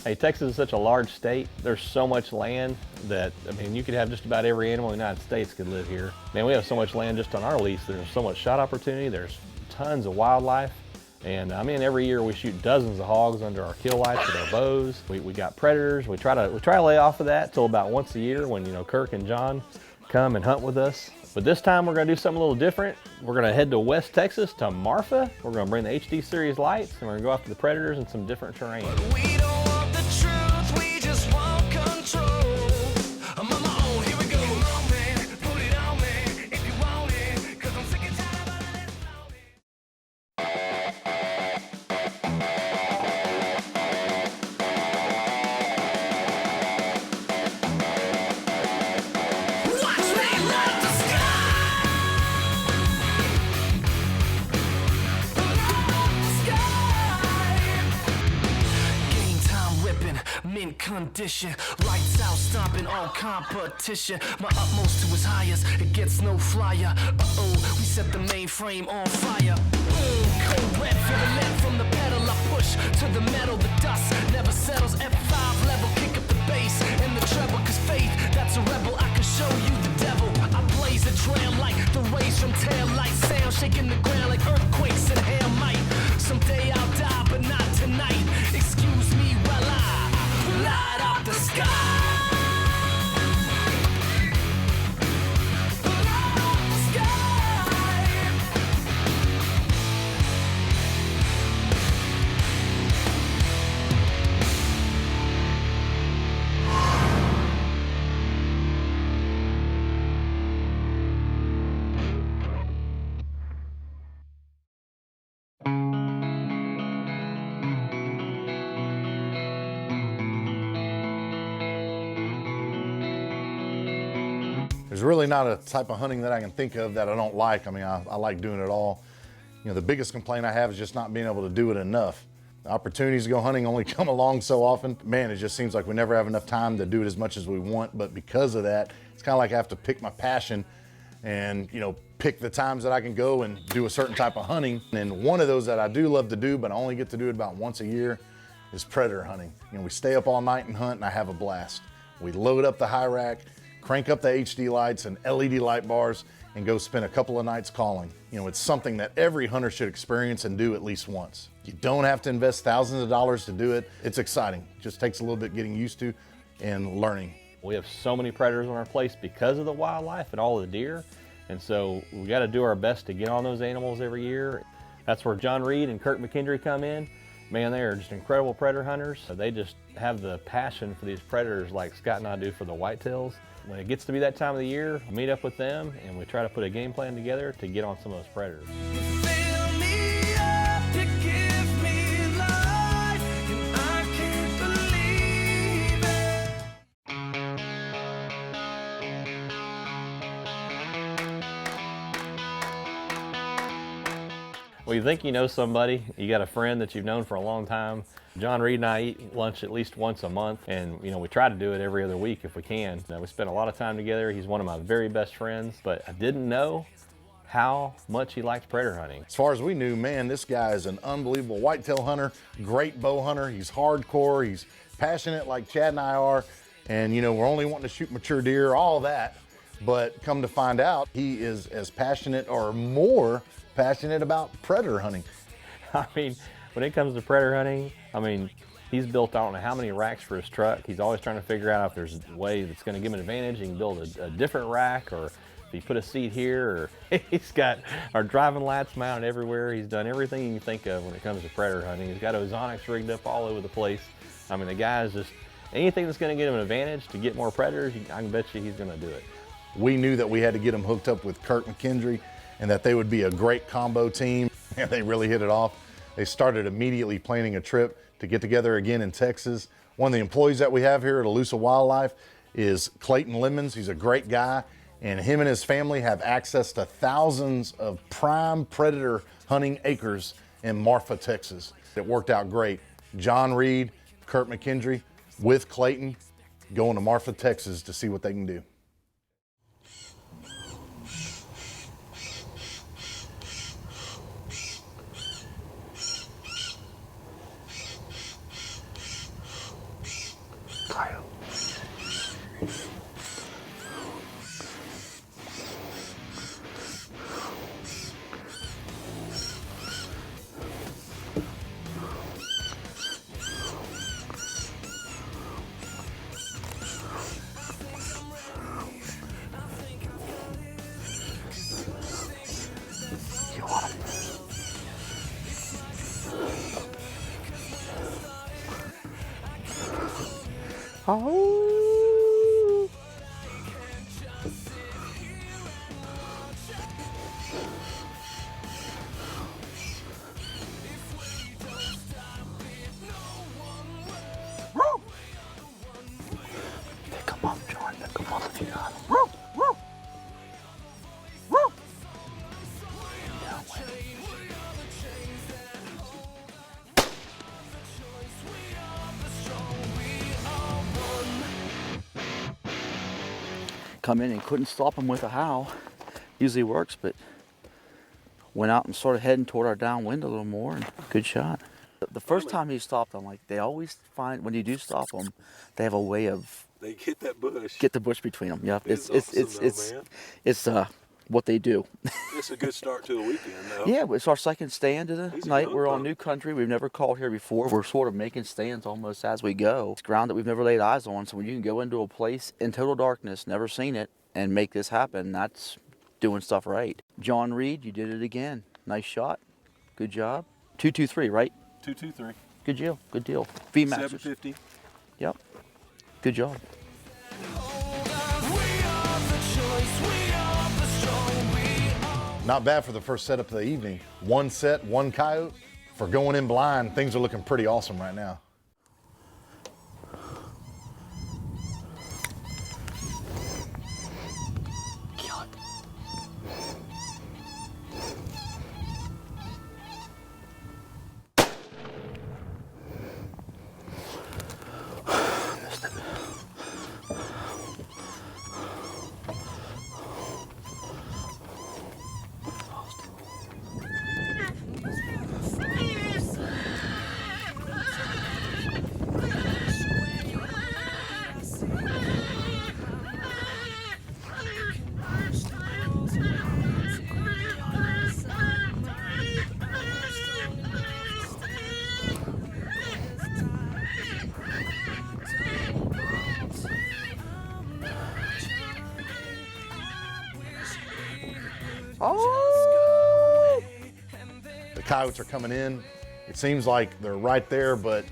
Hey, Texas is such a large state. There's so much land that, I mean, you could have just about every animal in the United States could live here. Man, we have so much land just on our lease. There's so much shot opportunity. There's tons of wildlife. And I mean, every year we shoot dozens of hogs under our kill lights with our bows. We got predators. We try to lay off of that till about once a year when, you know, Kirk and John come and hunt with us. But this time we're gonna do something a little different. We're gonna head to West Texas to Marfa. We're gonna bring the HD series lights and we're gonna go after the predators in some different terrain. We don't want the truth, we just want control. I'm on my own, here we go. Come on, man, put it on me if you want it, 'cause I'm sick and tired of this Watch me light the sky. Game time whipping, mint condition, lights out stomping all competition. My utmost to its highest, it gets no flyer. We set the mainframe on fire. Cold red for the lead from the pedal. I push to the metal, the dust never settles. F5 level, kick up the bass and the treble. 'Cause faith, that's a rebel. I can show you the devil. I blaze a trail like the rays from tail lights. Sound shaking the ground like earthquakes and hail might. Someday I'll die, but not tonight. Excuse me while I light up the sky. Light up the sky. There's really not a type of hunting that I can think of that I don't like. I mean, I like doing it all. You know, the biggest complaint I have is just not being able to do it enough. The opportunities to go hunting only come along so often. Man, it just seems like we never have enough time to do it as much as we want. But because of that, it's kind of like I have to pick my passion and, you know, pick the times that I can go and do a certain type of hunting. And one of those that I do love to do, but I only get to do it about once a year, is predator hunting. You know, we stay up all night and hunt, and I have a blast. We load up the high rack, crank up the HD lights and LED light bars, and go spend a couple of nights calling. You know, it's something that every hunter should experience and do at least once. You don't have to invest thousands of dollars to do it. It's exciting. It just takes a little bit getting used to and learning. We have so many predators on our place because of the wildlife and all the deer. And so we got to do our best to get on those animals every year. That's where John Reed and Kirk McKendry come in. Man, they are just incredible predator hunters. They just have the passion for these predators like Scott and I do for the whitetails. When it gets to be that time of the year, we meet up with them and we try to put a game plan together to get on some of those predators. Fill me up to give me life, and I can't believe it. Well, you think you know somebody, you got a friend that you've known for a long time. John Reed and I eat lunch at least once a month, and you know, we try to do it every other week if we can. We spend a lot of time together. He's one of my very best friends, but I didn't know how much he likes predator hunting. As far as we knew, man, this guy is an unbelievable whitetail hunter, great bow hunter. He's hardcore, he's passionate like Chad and I are. And you know, we're only wanting to shoot mature deer, all that. But come to find out, he is as passionate or more passionate about predator hunting. I mean, when it comes to predator hunting, I mean, he's built I don't know how many racks for his truck. He's always trying to figure out if there's a way that's going to give him an advantage. He can build a different rack, or if he put a seat here, or he's got our driving lights mounted everywhere. He's done everything you can think of when it comes to predator hunting. He's got ozonics rigged up all over the place. I mean, the guy's just, anything that's going to get him an advantage to get more predators, I can bet you he's going to do it. We knew that we had to get him hooked up with Kirk McKendry and that they would be a great combo team, and they really hit it off. They started immediately planning a trip to get together again in Texas. One of the employees that we have here at Elusive Wildlife is Clayton Lemons. He's a great guy, and him and his family have access to thousands of prime predator hunting acres in Marfa, Texas. It worked out great. John Reed, Kirk McKendry, with Clayton, going to Marfa, Texas to see what they can do. Oh. Pick him up, John. Pick him up if you got him. Come in and couldn't stop him with a howl. Usually works, but went out and started heading toward our downwind a little more, and good shot. The first time he stopped them, like they always find when you do stop them, they have a way of They get that bush. get the bush between them. Yeah, It's awesome, man. it's what they do. It's a good start to a weekend, though. Yeah, it's our second stand of the He's a night. good We're on pup. new country. We've never called here before. We're sort of making stands almost as we go. It's ground that we've never laid eyes on. So when you can go into a place in total darkness, never seen it, and make this happen, that's doing stuff right. John Reed, you did it again. Nice shot. Good job. 223, right? 223. Good deal. Good deal. VMAX. 750. Yep. Good job. Not bad for the first setup of the evening. One set, one coyote. For going in blind, things are looking pretty awesome right now. Kill it. Missed it. Oh! The coyotes are coming in. It seems like they're right there, but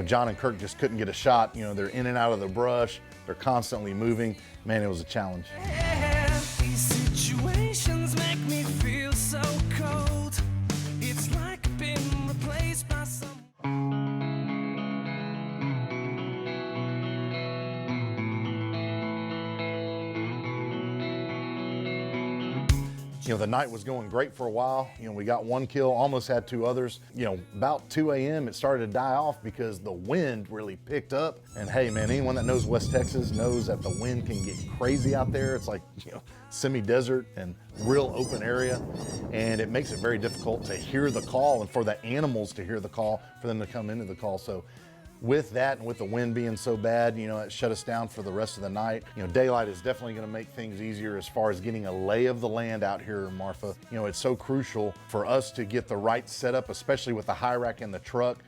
John and Kirk just couldn't get a shot. They're in and out of the brush. They're constantly moving. Man, it was a challenge. These situations make me feel so cold. It's like I've been replaced by some. The night was going great for a while. We got one kill, almost had two others. About 2 a.m. it started to die off because the wind really picked up. And hey, man, anyone that knows West Texas knows that the wind can get crazy out there. It's like, semi-desert and real open area. And it makes it very difficult to hear the call and for the animals to hear the call, for them to come into the call. So with that and with the wind being so bad, it shut us down for the rest of the night. Daylight is definitely going to make things easier as far as getting a lay of the land out here in Marfa. It's so crucial for us to get the right setup, especially with the high rack in the truck,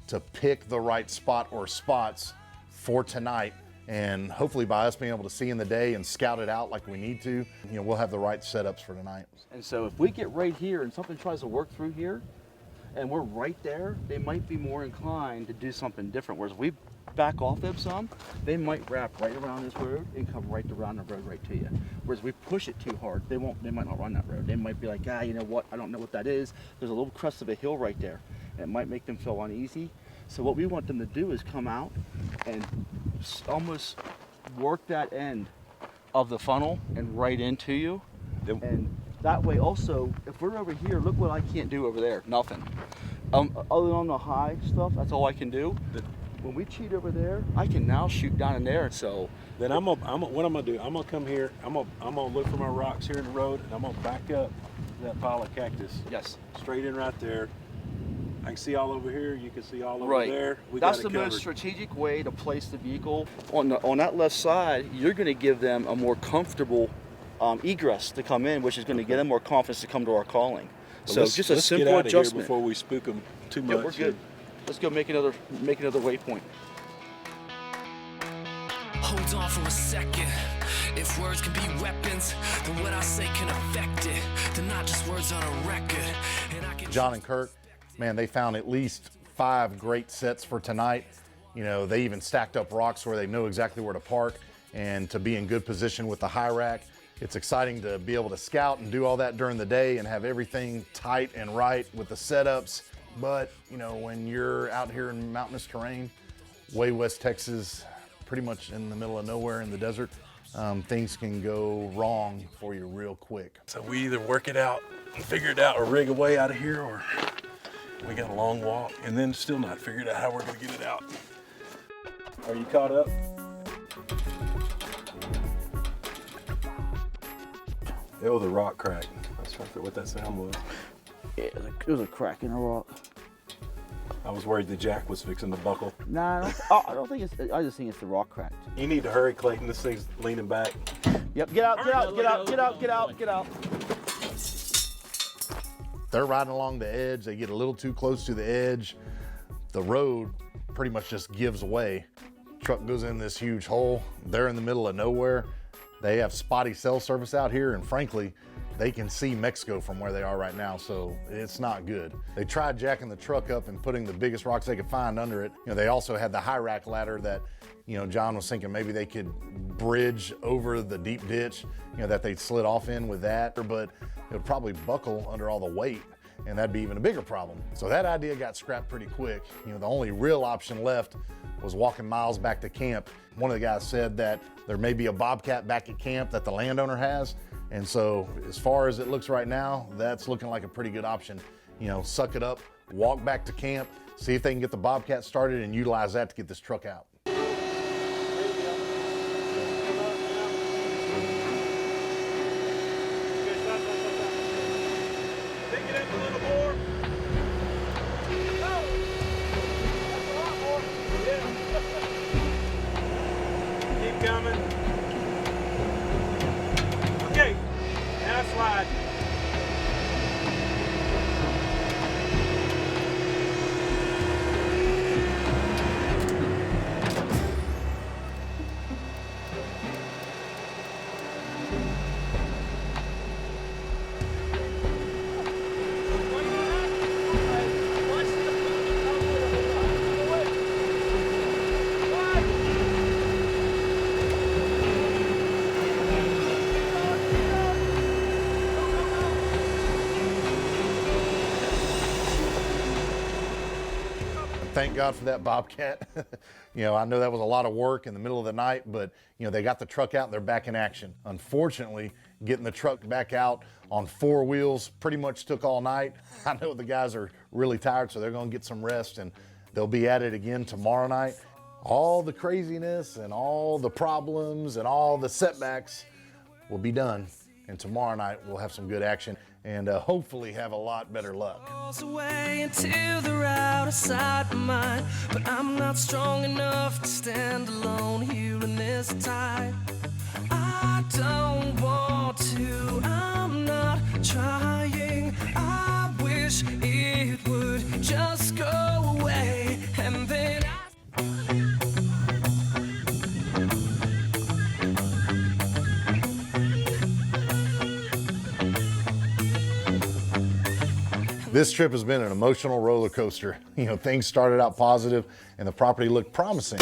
to pick the right spot or spots for tonight. And hopefully by us being able to see in the day and scout it out like we need to, we'll have the right setups for tonight. And so if we get right here and something tries to work through here, and we're right there, they might be more inclined to do something different. Whereas if we back off them some, they might wrap right around this road and come right around the road right to you. Whereas if we push it too hard, they might not run that road. They might be like, you know what, I don't know what that is. There's a little crest of a hill right there. And it might make them feel uneasy. So what we want them to do is come out and almost work that end of the funnel and right into you. And that way also, if we're over here, look what I can't do over there, nothing. Other than on the high stuff, that's all I can do. When we cheat over there, I can now shoot down in there, so. Then what I'm gonna do, I'm gonna come here, I'm gonna look for my rocks here in the road, and I'm gonna back up that pile of cactus. Yes. Straight in right there. I can see all over here, you can see all over Right. there. That's got the it covered. most strategic way to place the vehicle. On that left side, you're gonna give them a more comfortable egress to come in, which is gonna give them more confidence to come to our calling. Well, So let's just a get simple out of here adjustment. before we spook them too much. Yeah, we're good. Let's go make another waypoint. Hold on for a second. If words can be weapons, then what I say can affect it. They're not just words on a record. And I can John and Kirk, man, they found at least 5 great sets for tonight. You know, they even stacked up rocks where they know exactly where to park and to be in good position with the high rack. It's exciting to be able to scout and do all that during the day and have everything tight and right with the setups. But, you know, when you're out here in mountainous terrain, way West Texas, pretty much in the middle of nowhere in the desert, things can go wrong for you real quick. So we either work it out and figure it out or rig a way out of here, or we got a long walk and then still not figured out how we're gonna get it out. Are you caught up? It was a rock crack. I was trying to figure what that sound was. Yeah, it was a crack in the rock. I was worried the jack was fixing to buckle. Nah, I don't think it's. I just think it's the rock cracked. You need to hurry, Clayton. This thing's leaning back. Yep, get out, get out, get out, get out, get out, get out. They're riding along the edge. They get a little too close to the edge. The road pretty much just gives away. Truck goes in this huge hole. They're in the middle of nowhere. They have spotty cell service out here, and frankly, they can see Mexico from where they are right now, so it's not good. They tried jacking the truck up and putting the biggest rocks they could find under it. You know, they also had the high rack ladder that, you know, John was thinking maybe they could bridge over the deep ditch, you know, that they'd slid off in with that, but it would probably buckle under all the weight, and that'd be even a bigger problem. So that idea got scrapped pretty quick. You know, the only real option left was walking miles back to camp. One of the guys said that there may be a bobcat back at camp that the landowner has. And so as far as it looks right now, that's looking like a pretty good option. You know, suck it up, walk back to camp, see if they can get the bobcat started and utilize that to get this truck out. Keep coming. Okay, now slide. Thank God for that bobcat. You know, I know that was a lot of work in the middle of the night, but you know, they got the truck out and they're back in action. Unfortunately, getting the truck back out on four wheels pretty much took all night. I know the guys are really tired, so they're gonna get some rest and they'll be at it again tomorrow night. All the craziness and all the problems and all the setbacks will be done. And tomorrow night we'll have some good action and hopefully have a lot better luck. Away into the outer side of mine, but I'm not strong enough to stand alone here in this tide. I don't want to, I'm not trying. I wish it would just go away, and then This trip has been an emotional roller coaster. You know, things started out positive and the property looked promising.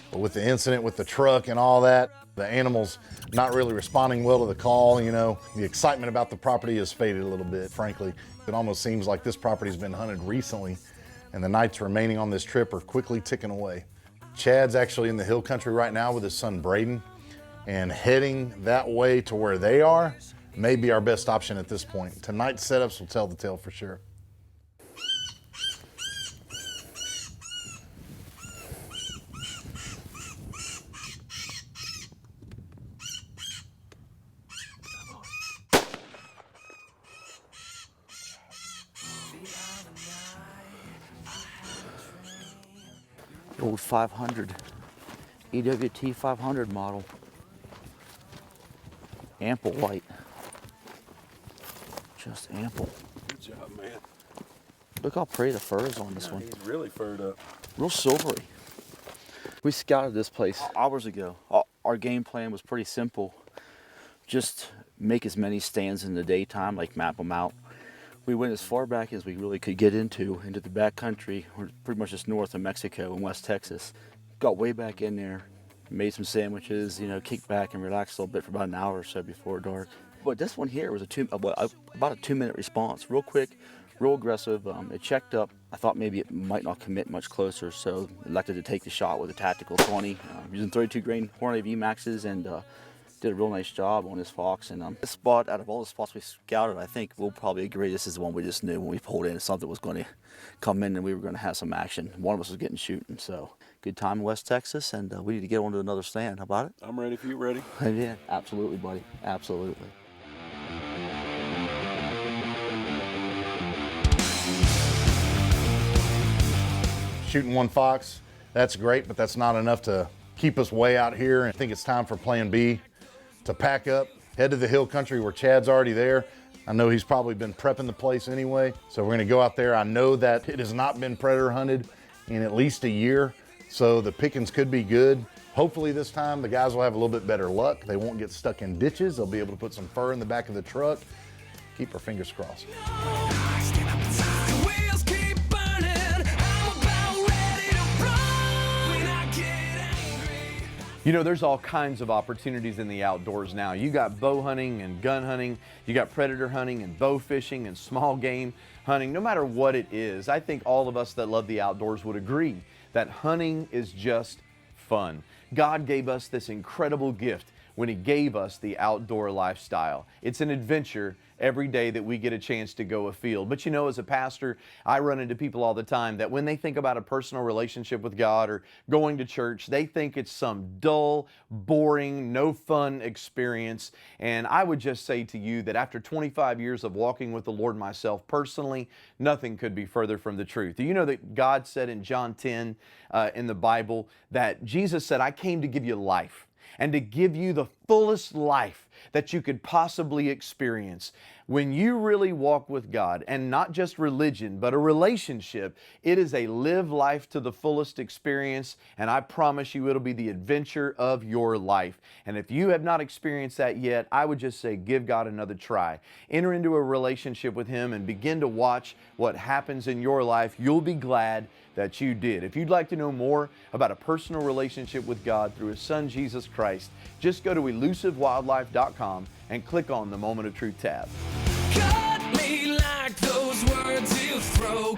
But with the incident with the truck and all that, the animals not really responding well to the call, you know, the excitement about the property has faded a little bit, frankly. It almost seems like this property's been hunted recently and the nights remaining on this trip are quickly ticking away. Chad's actually in the hill country right now with his son Braden, and heading that way to where they are may be our best option at this point. Tonight's setups will tell the tale for sure. Old 500, EWT 500 model. Ample white. Just ample. Good job, man. Look how pretty the fur is on this one. He's really furred up. Real silvery. We scouted this place hours ago. Our game plan was pretty simple. Just make as many stands in the daytime, like map them out. We went as far back as we really could get into the back country. We're pretty much just north of Mexico in West Texas. got way back in there, made some sandwiches, you know, kicked back and relaxed a little bit for about an hour or so before dark. But this one here was about a 2-minute response, real quick, real aggressive. It checked up. I thought maybe it might not commit much closer, so elected to take the shot with a tactical 20, using 32 grain Hornet VMAXs, and did a real nice job on this fox. And this spot, out of all the spots we scouted, I think we'll probably agree this is the one we just knew when we pulled in something was going to come in and we were going to have some action. One of us was getting shooting, so good time in West Texas, and we need to get on to another stand. How about it? I'm ready if you're ready. Yeah, absolutely, buddy. Absolutely. Shooting one fox, that's great, but that's not enough to keep us way out here. And I think it's time for plan B, to pack up, head to the hill country where Chad's already there. I know he's probably been prepping the place anyway, so we're gonna go out there. I know that it has not been predator hunted in at least a year, so the pickings could be good. Hopefully this time the guys will have a little bit better luck. They won't get stuck in ditches. They'll be able to put some fur in the back of the truck. Keep our fingers crossed. Wheels keep burning. I'm about ready to run when I get angry. You know, there's all kinds of opportunities in the outdoors now. You got bow hunting and gun hunting, you got predator hunting and bow fishing and small game hunting. No matter what it is, I think all of us that love the outdoors would agree that hunting is just fun. God gave us this incredible gift when He gave us the outdoor lifestyle. It's an adventure every day that we get a chance to go afield. But you know, as a pastor, I run into people all the time that when they think about a personal relationship with God or going to church, they think it's some dull, boring, no fun experience. And I would just say to you that after 25 years of walking with the Lord myself personally, nothing could be further from the truth. Do you know that God said in John 10 in the Bible that Jesus said, "I came to give you life, and to give you the fullest life that you could possibly experience." When you really walk with God, and not just religion, but a relationship, it is a live life to the fullest experience, and I promise you it'll be the adventure of your life. And if you have not experienced that yet, I would just say give God another try. Enter into a relationship with Him and begin to watch what happens in your life. You'll be glad that you did. If you'd like to know more about a personal relationship with God through His Son, Jesus Christ, just go to elusivewildlife.com and click on the Moment of Truth tab. Cut me like those words you throw.